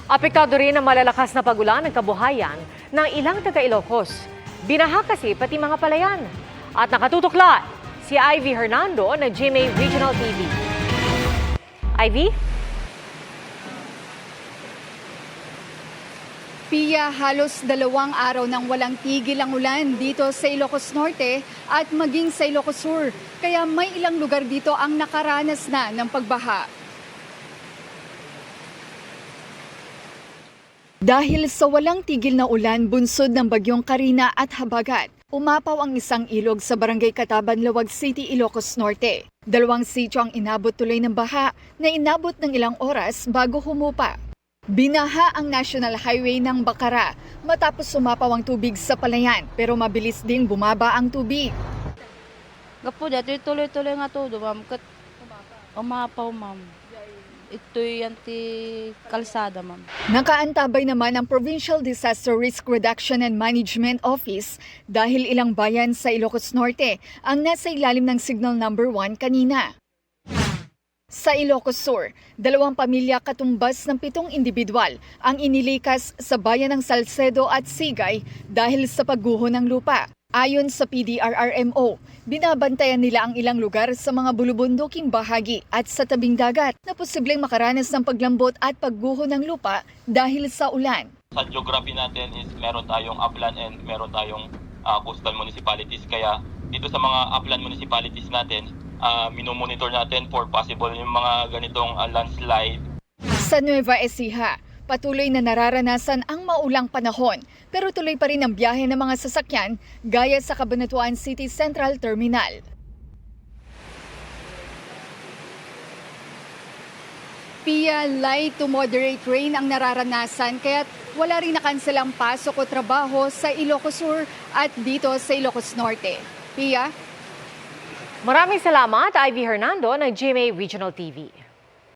Apektado rin ang malalakas na pagulan ng kabuhayan ng ilang taga-Ilocos. Binaha kasi pati mga palayan. At nakatutok live si Ivy Hernando ng GMA Regional TV. Ivy? Pia, halos 2 araw nang walang tigil ang ulan dito sa Ilocos Norte at maging sa Ilocos Sur. Kaya may ilang lugar dito ang nakaranas na ng pagbaha. Dahil sa walang tigil na ulan bunsod ng bagyong Karina at Habagat, umapaw ang isang ilog sa Barangay Cataban, Lawag City, Ilocos Norte. 2 sitio ang inabot tuloy ng baha na inabot ng ilang oras bago humupa. Binaha ang National Highway ng Bacara matapos sumapaw ang tubig sa palayan pero mabilis ding bumaba ang tubig. Gapo dito, tuloy-tuloy nga todo, ma'am. Umapaw, ma'am. Ito'y anti-kalsada, ma'am. Nakaantabay naman ang Provincial Disaster Risk Reduction and Management Office dahil ilang bayan sa Ilocos Norte ang nasa ilalim ng Signal Number 1 kanina. Sa Ilocos Sur, 2 pamilya katumbas ng 7 individual ang inilikas sa bayan ng Salcedo at Sigay dahil sa pagguho ng lupa. Ayon sa PDRRMO, binabantayan nila ang ilang lugar sa mga bulubunduking bahagi at sa tabing dagat na posibleng makaranas ng paglambot at pagguho ng lupa dahil sa ulan. Sa geography natin is meron tayong upland and meron tayong coastal municipalities. Kaya dito sa mga upland municipalities natin, minomonitor natin for possible yung mga ganitong landslide. Sa Nueva Ecija, patuloy na nararanasan ang maulang panahon pero tuloy pa rin ang biyahe ng mga sasakyan gaya sa Cabanatuan City Central Terminal. Pia, light to moderate rain ang nararanasan kaya't wala rin nakanselang pasok o trabaho sa Ilocos Sur at dito sa Ilocos Norte. Pia? Maraming salamat, Ivy Hernando ng GMA Regional TV.